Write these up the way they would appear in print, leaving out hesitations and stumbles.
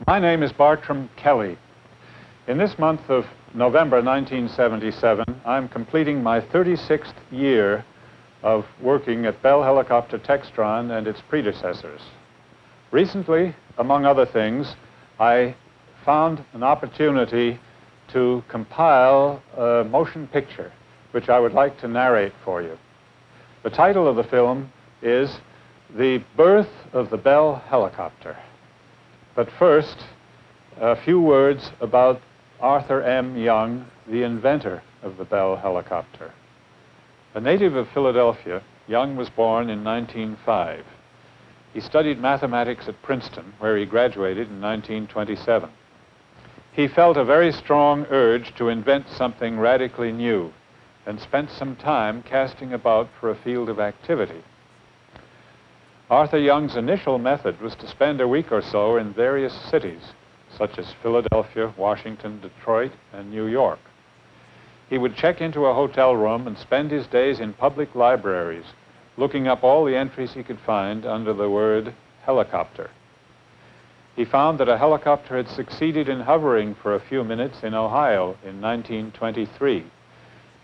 My name is Bart Kelly. In this month of November 1977, I'm completing my 36th year of working at Bell Helicopter Textron and its predecessors. Recently, among other things, I found an opportunity to compile a motion picture, which I would like to narrate for you. The title of the film is The Birth of the Bell Helicopter. But first, a few words about Arthur M. Young, the inventor of the Bell helicopter. A native of Philadelphia, Young was born in 1905. He studied mathematics at Princeton, where he graduated in 1927. He felt a very strong urge to invent something radically new and spent some time casting about for a field of activity. Arthur Young's initial method was to spend a week or so in various cities, such as Philadelphia, Washington, Detroit, and New York. He would check into a hotel room and spend his days in public libraries, looking up all the entries he could find under the word helicopter. He found that a helicopter had succeeded in hovering for a few minutes in Ohio in 1923,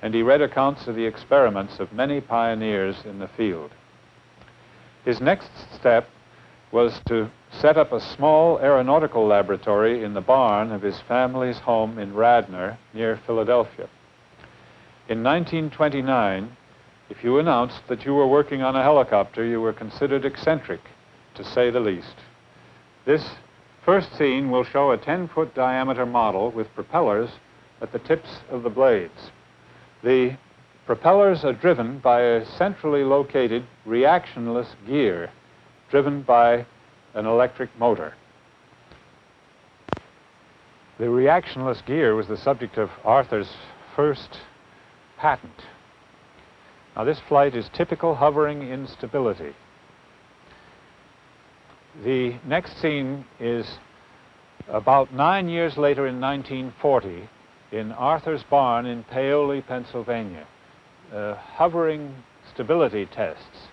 and he read accounts of the experiments of many pioneers in the field. His next step was to set up a small aeronautical laboratory in the barn of his family's home in Radnor, near Philadelphia. In 1929, if you announced that you were working on a helicopter, you were considered eccentric, to say the least. This first scene will show a 10-foot diameter model with propellers at the tips of the blades. The propellers are driven by a centrally located reactionless gear driven by an electric motor. The reactionless gear was the subject of Arthur's first patent. Now, this flight is typical hovering instability. The next scene is about 9 years later in 1940 in Arthur's barn in Paoli, Pennsylvania. Hovering stability tests.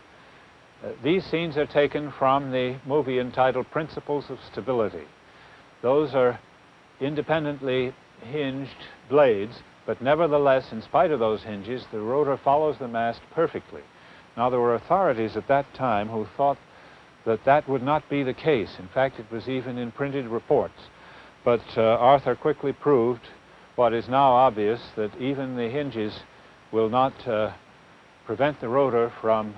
These scenes are taken from the movie entitled Principles of Stability. Those are independently hinged blades, but nevertheless, in spite of those hinges, the rotor follows the mast perfectly. Now, there were authorities at that time who thought that that would not be the case. In fact, it was even in printed reports. But Arthur quickly proved what is now obvious, that even the hinges will not prevent the rotor from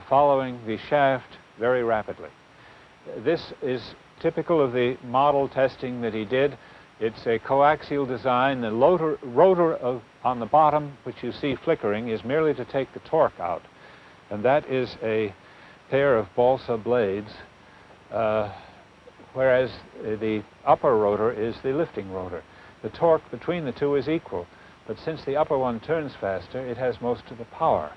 following the shaft very rapidly. This is typical of the model testing that he did. It's a coaxial design. The rotor on the bottom, which you see flickering, is merely to take the torque out. And that is a pair of balsa blades, whereas the upper rotor is the lifting rotor. The torque between the two is equal, but since the upper one turns faster, it has most of the power.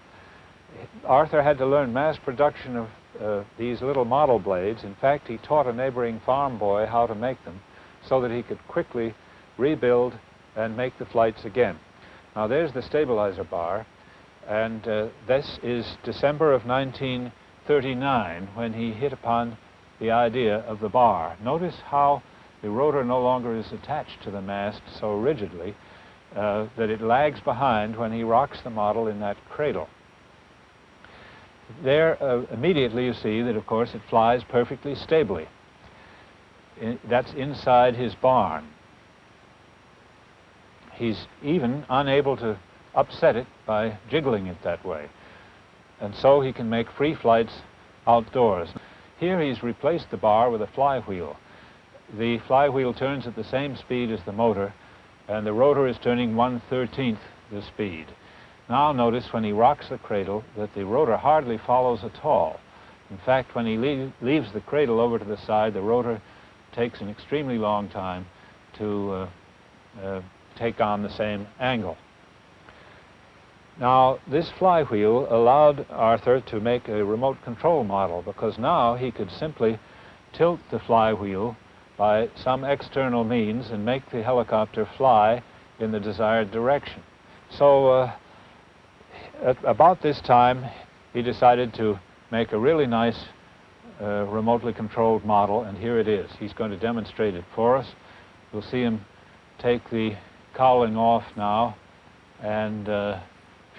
Arthur had to learn mass production of these little model blades. In fact, he taught a neighboring farm boy how to make them so that he could quickly rebuild and make the flights again. Now, there's the stabilizer bar, and this is December of 1939 when he hit upon the idea of the bar. Notice how the rotor no longer is attached to the mast so rigidly that it lags behind when he rocks the model in that cradle. There, immediately you see that, of course, it flies perfectly stably. That's inside his barn. He's even unable to upset it by jiggling it that way. And so he can make free flights outdoors. Here he's replaced the bar with a flywheel. The flywheel turns at the same speed as the motor, and the rotor is turning 1/13 the speed. Now notice when he rocks the cradle that the rotor hardly follows at all. In fact, when he leaves the cradle over to the side, the rotor takes an extremely long time to take on the same angle. Now, this flywheel allowed Arthur to make a remote control model, because now he could simply tilt the flywheel by some external means and make the helicopter fly in the desired direction. So at about this time, he decided to make a really nice remotely controlled model, and here it is. He's going to demonstrate it for us. We'll see him take the cowling off now and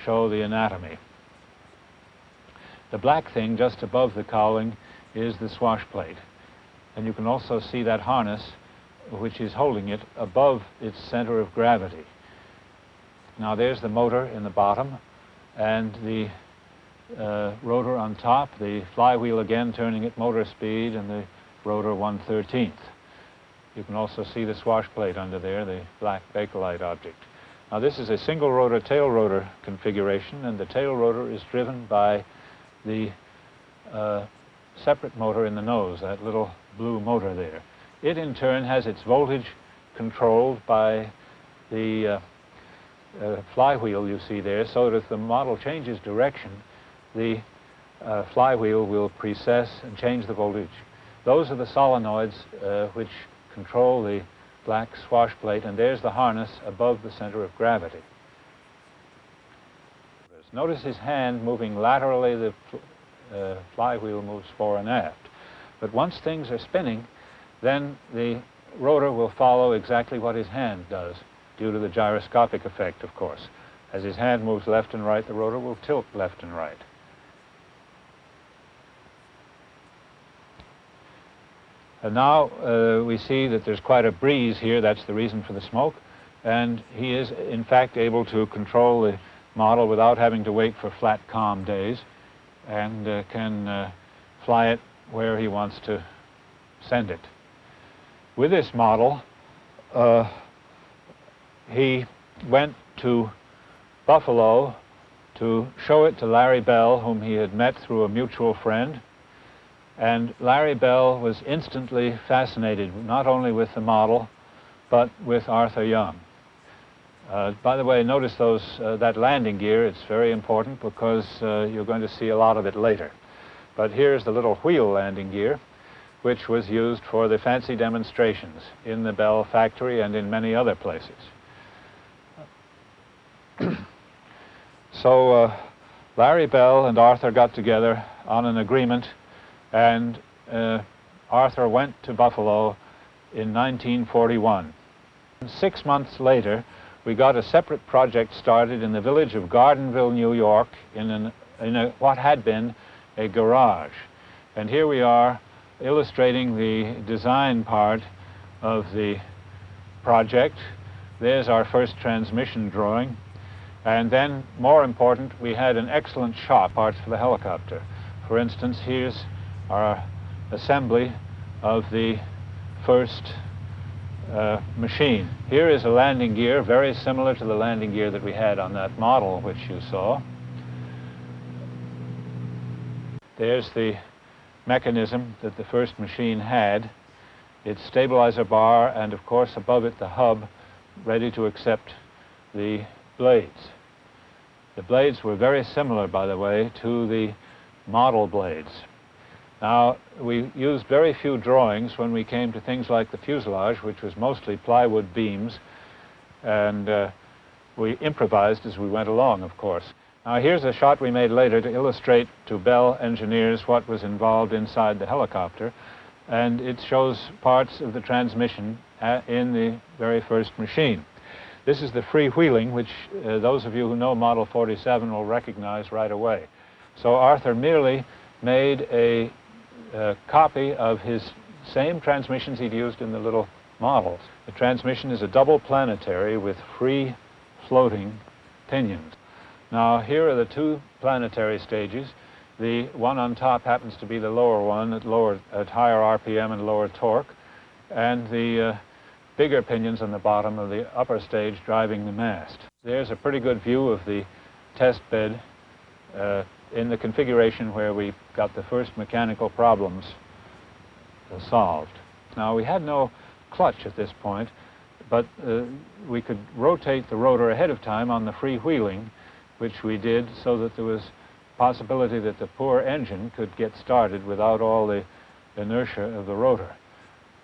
show the anatomy. The black thing just above the cowling is the swash plate, and you can also see that harness which is holding it above its center of gravity. Now there's the motor in the bottom and the rotor on top, the flywheel again turning at motor speed, and the rotor 1/13. You can also see the swash plate under there, the black bakelite object. Now this is a single rotor tail rotor configuration, and the tail rotor is driven by the separate motor in the nose, that little blue motor there. It in turn has its voltage controlled by the flywheel you see there, so that if the model changes direction, the flywheel will precess and change the voltage. Those are the solenoids which control the black swash plate, and there's the harness above the center of gravity. Notice his hand moving laterally. The flywheel moves fore and aft. But once things are spinning, then the rotor will follow exactly what his hand does, due to the gyroscopic effect, of course. As his hand moves left and right, the rotor will tilt left and right. And now we see that there's quite a breeze here. That's the reason for the smoke. And he is, in fact, able to control the model without having to wait for flat, calm days, and can fly it where he wants to send it. With this model, he went to Buffalo to show it to Larry Bell, whom he had met through a mutual friend. And Larry Bell was instantly fascinated, not only with the model, but with Arthur Youg. By the way, notice that landing gear. It's very important because you're going to see a lot of it later. But here's the little wheel landing gear, which was used for the fancy demonstrations in the Bell factory and in many other places. So Larry Bell and Arthur got together on an agreement, and Arthur went to Buffalo in 1941. 6 months later, we got a separate project started in the village of Gardenville, New York, in what had been a garage. And here we are illustrating the design part of the project. There's our first transmission drawing. And then, more important, we had an excellent shop, parts for the helicopter. For instance, here's our assembly of the first machine. Here is a landing gear, very similar to the landing gear that we had on that model which you saw. There's the mechanism that the first machine had, its stabilizer bar, and of course above it the hub, ready to accept the blades. The blades were very similar, by the way, to the model blades. Now, we used very few drawings when we came to things like the fuselage, which was mostly plywood beams, and we improvised as we went along, of course. Now, here's a shot we made later to illustrate to Bell engineers what was involved inside the helicopter, and it shows parts of the transmission in the very first machine. This is the freewheeling, which those of you who know Model 47 will recognize right away. So Arthur merely made a copy of his same transmissions he'd used in the little models. The transmission is a double planetary with free floating pinions. Now here are the two planetary stages. The one on top happens to be the lower one at higher RPM and lower torque, and the bigger pinions on the bottom of the upper stage driving the mast. There's a pretty good view of the test bed in the configuration where we got the first mechanical problems solved. Now, we had no clutch at this point, but we could rotate the rotor ahead of time on the freewheeling, which we did, so that there was possibility that the poor engine could get started without all the inertia of the rotor.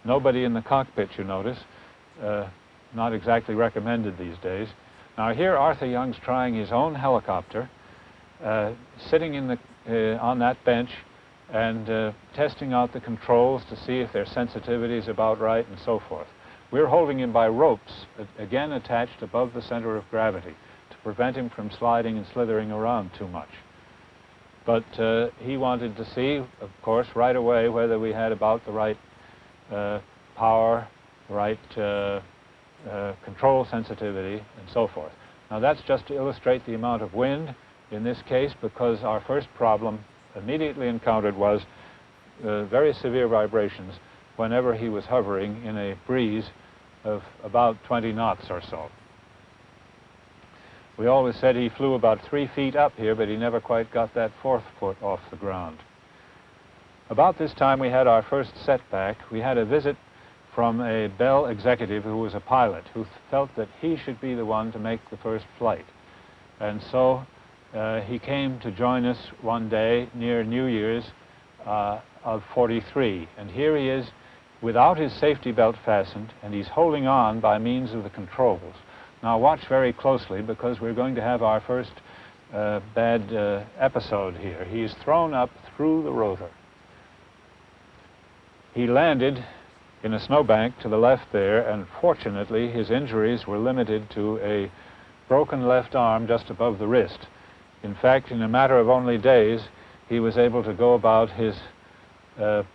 Nobody in the cockpit, you notice, not exactly recommended these days. Now here Arthur Young's trying his own helicopter, sitting in on that bench and testing out the controls to see if their sensitivity is about right and so forth. We're holding him by ropes, again attached above the center of gravity, to prevent him from sliding and slithering around too much. But he wanted to see, of course, right away whether we had about the right power, right control sensitivity, and so forth. Now that's just to illustrate the amount of wind in this case, because our first problem immediately encountered was very severe vibrations whenever he was hovering in a breeze of about 20 knots or so. We always said he flew about 3 feet up here, but he never quite got that 4th foot off the ground. About this time we had our first setback. We had a visit from a Bell executive who was a pilot, who felt that he should be the one to make the first flight. And so he came to join us one day near New Year's of '43. And here he is without his safety belt fastened, and he's holding on by means of the controls. Now watch very closely, because we're going to have our first bad episode here. He's thrown up through the rotor. He landed in a snowbank to the left there, and fortunately his injuries were limited to a broken left arm just above the wrist. In fact, in a matter of only days, he was able to go about his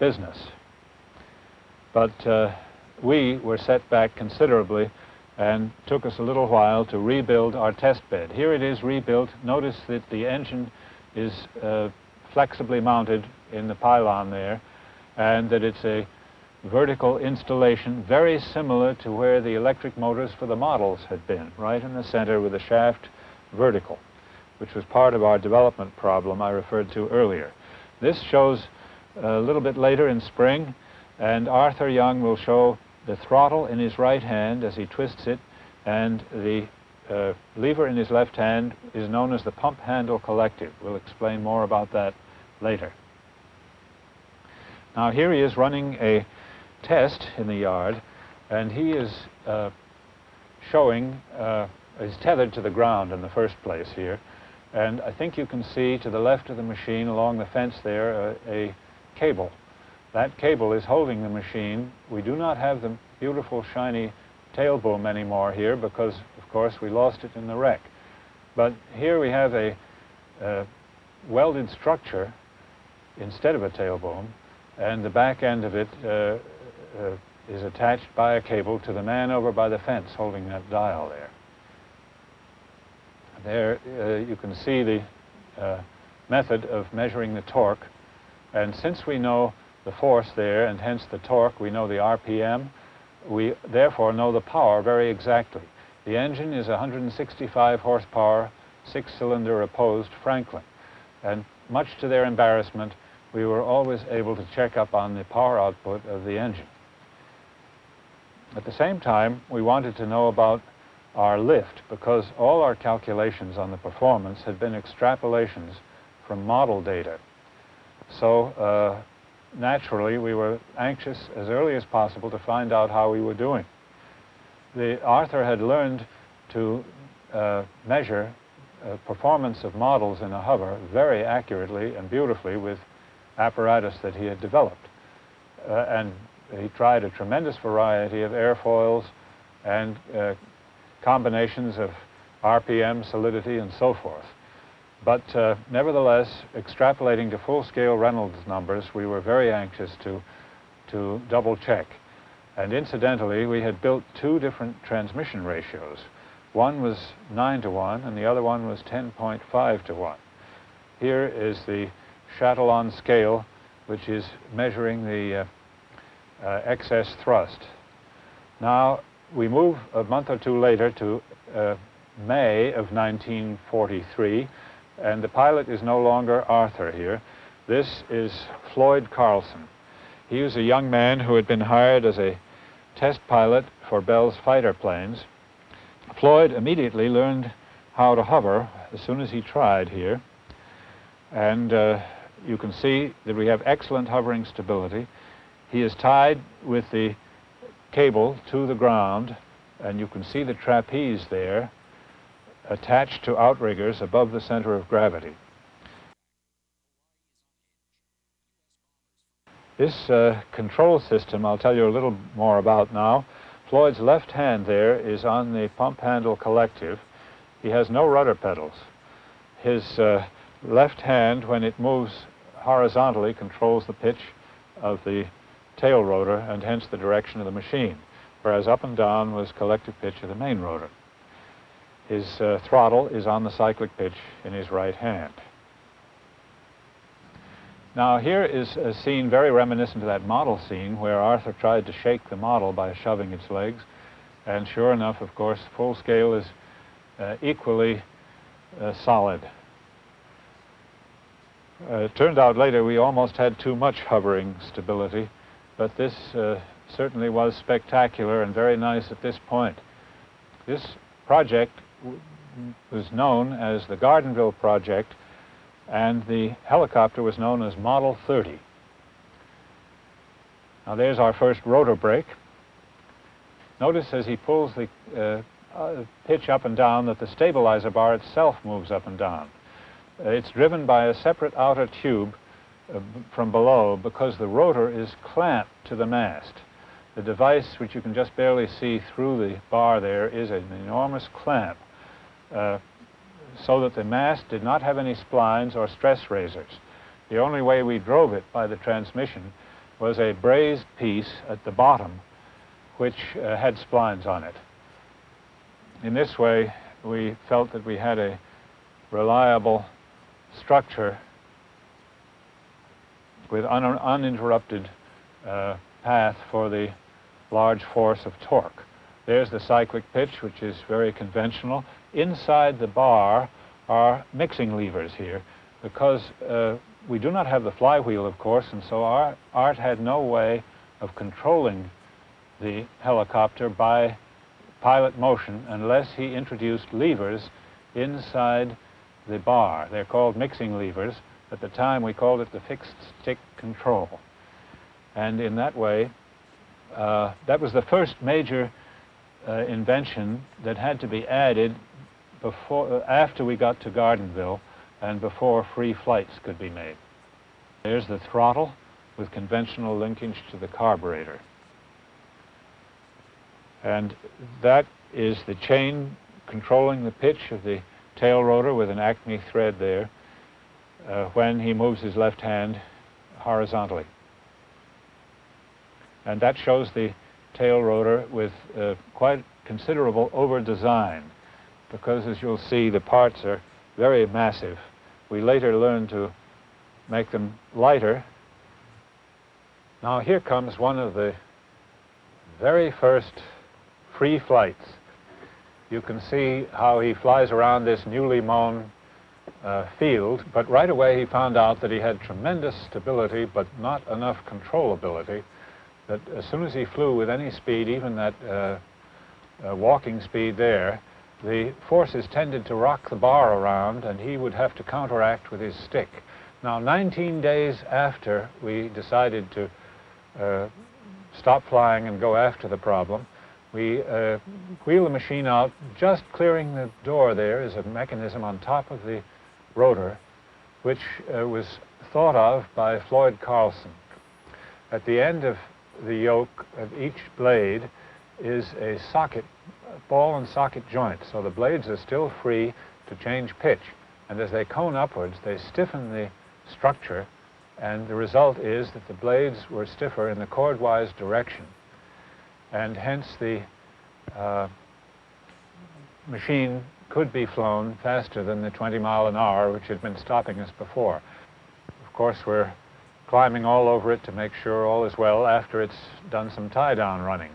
business. But we were set back considerably, and took us a little while to rebuild our test bed. Here it is rebuilt. Notice that the engine is flexibly mounted in the pylon there, and that it's a vertical installation very similar to where the electric motors for the models had been, right in the center with the shaft vertical, which was part of our development problem I referred to earlier. This shows a little bit later in spring, and Arthur Youg will show the throttle in his right hand as he twists it, and the lever in his left hand is known as the pump handle collective. We'll explain more about that later. Now here he is running a test in the yard, and he is showing, he's tethered to the ground in the first place here, and I think you can see to the left of the machine along the fence there a cable. That cable is holding the machine. We do not have the beautiful shiny tail boom anymore here, because of course we lost it in the wreck. But here we have a welded structure instead of a tail boom, and the back end of it is attached by a cable to the man over by the fence holding that dial there. There you can see the method of measuring the torque, and since we know the force there and hence the torque, we know the RPM, we therefore know the power very exactly. The engine is 165 horsepower, 6-cylinder opposed Franklin, and much to their embarrassment, we were always able to check up on the power output of the engine. At the same time, we wanted to know about our lift, because all our calculations on the performance had been extrapolations from model data. So naturally, we were anxious as early as possible to find out how we were doing. Arthur had learned to measure performance of models in a hover very accurately and beautifully with apparatus that he had developed. And he tried a tremendous variety of airfoils and combinations of RPM, solidity, and so forth. But nevertheless, extrapolating to full-scale Reynolds numbers, we were very anxious to double-check. And incidentally, we had built 2 different transmission ratios. One was 9-to-1, and the other one was 10.5-to-1. Here is the Chatillon scale, which is measuring the excess thrust. Now, we move a month or 2 later to May of 1943, and the pilot is no longer Arthur here. This is Floyd Carlson. He was a young man who had been hired as a test pilot for Bell's fighter planes. Floyd immediately learned how to hover as soon as he tried here, and you can see that we have excellent hovering stability. He is tied with the cable to the ground, and you can see the trapeze there attached to outriggers above the center of gravity. This control system I'll tell you a little more about now. Floyd's left hand there is on the pump handle collective. He has no rudder pedals. His left hand, when it moves horizontally, controls the pitch of the tail rotor and hence the direction of the machine, whereas up and down was collective pitch of the main rotor. His throttle is on the cyclic pitch in his right hand. Now here is a scene very reminiscent of that model scene where Arthur tried to shake the model by shoving its legs, and sure enough, of course, full scale is equally solid. It turned out later we almost had too much hovering stability, but this certainly was spectacular and very nice at this point. This project was known as the Gardenville Project, and the helicopter was known as Model 30. Now there's our first rotor brake. Notice as he pulls the pitch up and down that the stabilizer bar itself moves up and down. It's driven by a separate outer tube from below because the rotor is clamped to the mast. The device, which you can just barely see through the bar there, is an enormous clamp so that the mast did not have any splines or stress raisers. The only way we drove it by the transmission was a brazed piece at the bottom which had splines on it. In this way, we felt that we had a reliable structure with uninterrupted path for the large force of torque. There's the cyclic pitch, which is very conventional. Inside the bar are mixing levers here because we do not have the flywheel, of course, and so Art had no way of controlling the helicopter by pilot motion unless he introduced levers inside the bar. They're called mixing levers. At the time, we called it the fixed stick control. And in that way, that was the first major invention that had to be added after we got to Gardenville and before free flights could be made. There's the throttle with conventional linkage to the carburetor. And that is the chain controlling the pitch of the tail rotor with an Acme thread there when he moves his left hand horizontally. And that shows the tail rotor with quite considerable over-design because, as you'll see, the parts are very massive. We later learned to make them lighter. Now here comes one of the very first free flights. You can see how he flies around this newly mown field, but right away he found out that he had tremendous stability but not enough controllability, that as soon as he flew with any speed, even that walking speed there, the forces tended to rock the bar around and he would have to counteract with his stick. Now 19 days after we decided to stop flying and go after the problem, we wheel the machine out. Just clearing the door there is a mechanism on top of the rotor which was thought of by Floyd Carlson. At the end of the yoke of each blade is a socket, ball and socket joint, so the blades are still free to change pitch, and as they cone upwards they stiffen the structure, and the result is that the blades were stiffer in the chordwise direction, and hence the machine could be flown faster than the 20 mile an hour which had been stopping us before. Of course, we're climbing all over it to make sure all is well after it's done some tie-down running.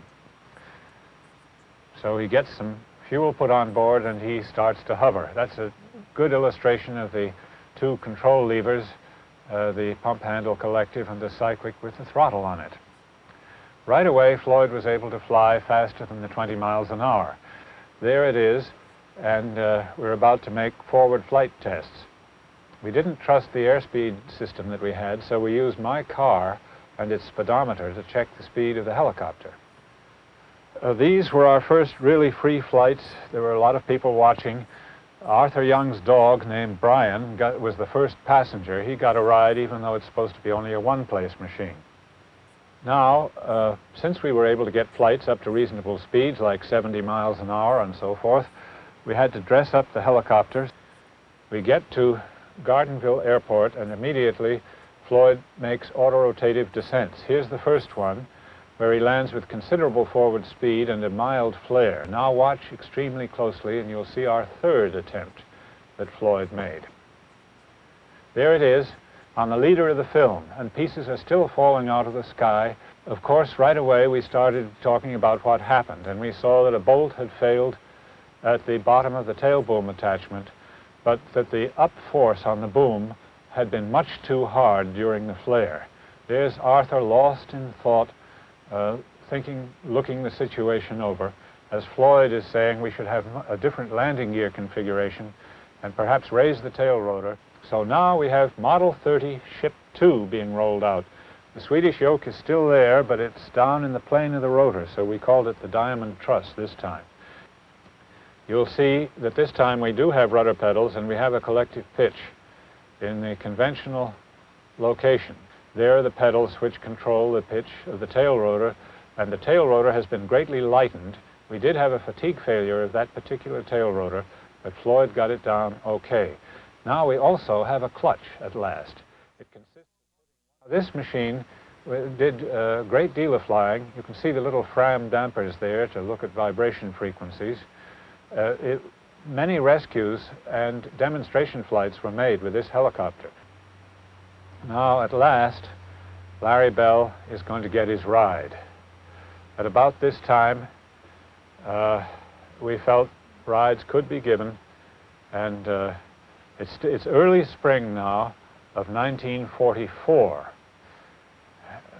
So he gets some fuel put on board and he starts to hover. That's a good illustration of the two control levers, the pump handle collective and the cyclic with the throttle on it. Right away, Floyd was able to fly faster than the 20 miles an hour. There it is, and we're about to make forward flight tests. We didn't trust the airspeed system that we had, so we used my car and its speedometer to check the speed of the helicopter. These were our first really free flights. There were a lot of people watching. Arthur Young's dog, named Brian, was the first passenger. He got a ride even though it's supposed to be only a one-place machine. Now, since we were able to get flights up to reasonable speeds, like 70 miles an hour and so forth, we had to dress up the helicopters. We get to Gardenville Airport, and immediately Floyd makes autorotative descents. Here's the first one, where he lands with considerable forward speed and a mild flare. Now watch extremely closely, and you'll see our third attempt that Floyd made. There it is, on the leader of the film, and pieces are still falling out of the sky. Of course, right away we started talking about what happened, and we saw that a bolt had failed at the bottom of the tail boom attachment, but that the up force on the boom had been much too hard during the flare. There's Arthur, lost in thought, looking the situation over, as Floyd is saying we should have a different landing gear configuration and perhaps raise the tail rotor. So now we have Model 30 Ship 2 being rolled out. The Swedish yoke is still there, but it's down in the plane of the rotor, so we called it the Diamond Truss this time. You'll see that this time we do have rudder pedals, and we have a collective pitch in the conventional location. There are the pedals which control the pitch of the tail rotor, and the tail rotor has been greatly lightened. We did have a fatigue failure of that particular tail rotor, but Floyd got it down okay. Now we also have a clutch at last. It consists of this machine did a great deal of flying. You can see the little Fram dampers there to look at vibration frequencies. Many rescues and demonstration flights were made with this helicopter. Now, at last, Larry Bell is going to get his ride. At about this time, we felt rides could be given, and it's early spring now of 1944,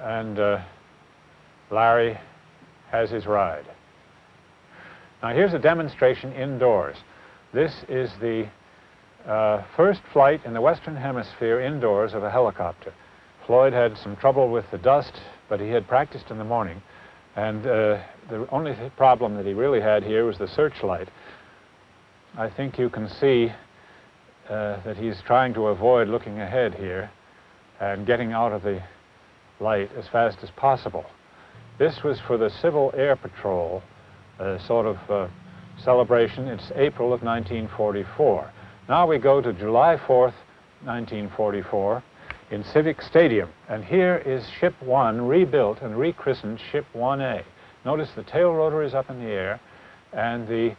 and Larry has his ride. Now here's a demonstration indoors. This is the first flight in the Western Hemisphere indoors of a helicopter. Floyd had some trouble with the dust, but he had practiced in the morning, and the only problem that he really had here was the searchlight. I think you can see that he's trying to avoid looking ahead here and getting out of the light as fast as possible. This was for the Civil Air Patrol sort of celebration. It's April of 1944. Now we go to July 4th, 1944, in Civic Stadium, and here is Ship 1 rebuilt and rechristened Ship 1A. Notice the tail rotor is up in the air, and the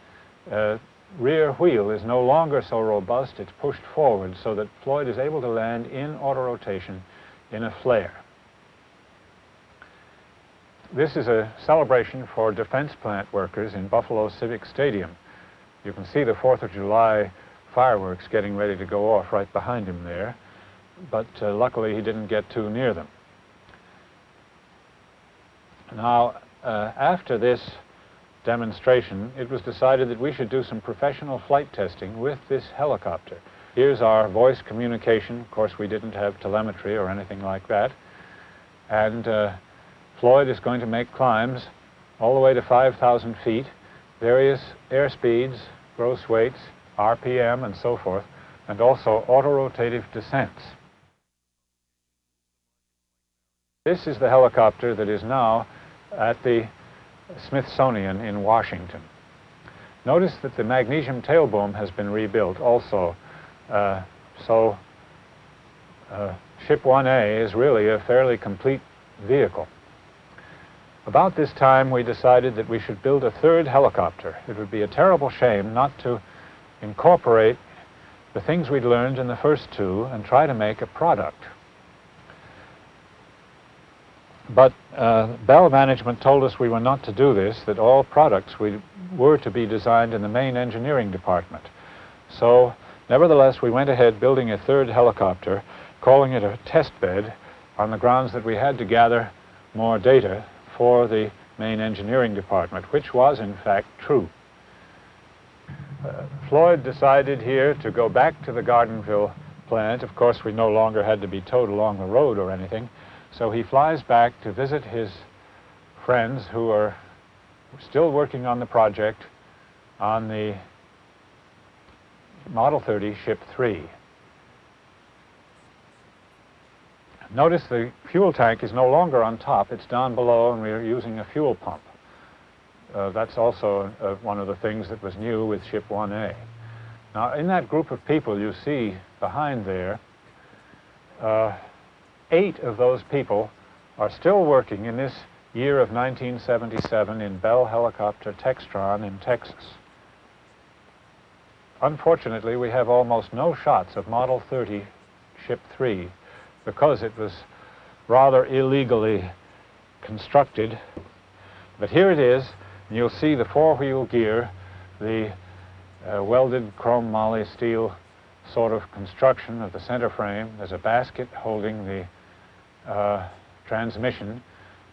rear wheel is no longer so robust. It's pushed forward so that Floyd is able to land in autorotation in a flare. This is a celebration for defense plant workers in Buffalo Civic Stadium. You can see the 4th of July fireworks getting ready to go off right behind him there, but luckily he didn't get too near them. Now, after this demonstration, it was decided that we should do some professional flight testing with this helicopter. Here's our voice communication. Of course, we didn't have telemetry or anything like that. And Floyd is going to make climbs all the way to 5,000 feet, various airspeeds, gross weights, RPM, and so forth, and also autorotative descents. This is the helicopter that is now at the Smithsonian in Washington. Notice that the magnesium tail boom has been rebuilt also. Ship 1A is really a fairly complete vehicle. About this time, we decided that we should build a third helicopter. It would be a terrible shame not to incorporate the things we'd learned in the first two and try to make a product. But Bell management told us we were not to do this, that all products were to be designed in the main engineering department. So, nevertheless, we went ahead building a third helicopter, calling it a test bed, on the grounds that we had to gather more data for the main engineering department, which was in fact true. Floyd decided here to go back to the Gardenville plant. Of course, we no longer had to be towed along the road or anything, so he flies back to visit his friends who are still working on the project on the Model 30 Ship 3. Notice the fuel tank is no longer on top, it's down below, and we're using a fuel pump. That's also one of the things that was new with Ship 1A. Now, in that group of people you see behind there, 8 of those people are still working in this year of 1977 in Bell Helicopter Textron in Texas. Unfortunately, we have almost no shots of Model 30 Ship 3 because it was rather illegally constructed. But here it is, and you'll see the 4-wheel gear, the welded chrome moly steel sort of construction of the center frame. There's a basket holding the transmission,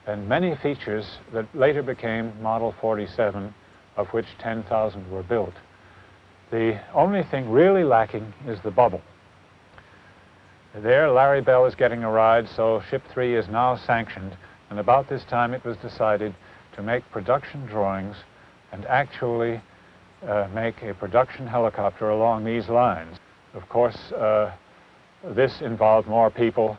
and many features that later became Model 47, of which 10,000 were built. The only thing really lacking is the bubble. There, Larry Bell is getting a ride, so Ship 3 is now sanctioned, and about this time it was decided to make production drawings and actually make a production helicopter along these lines. Of course, this involved more people,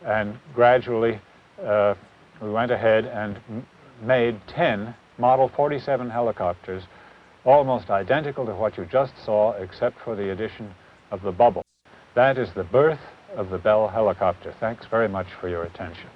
and gradually we went ahead and made 10 Model 47 helicopters, almost identical to what you just saw, except for the addition of the bubble. That is the birth of the Bell helicopter. Thanks very much for your attention.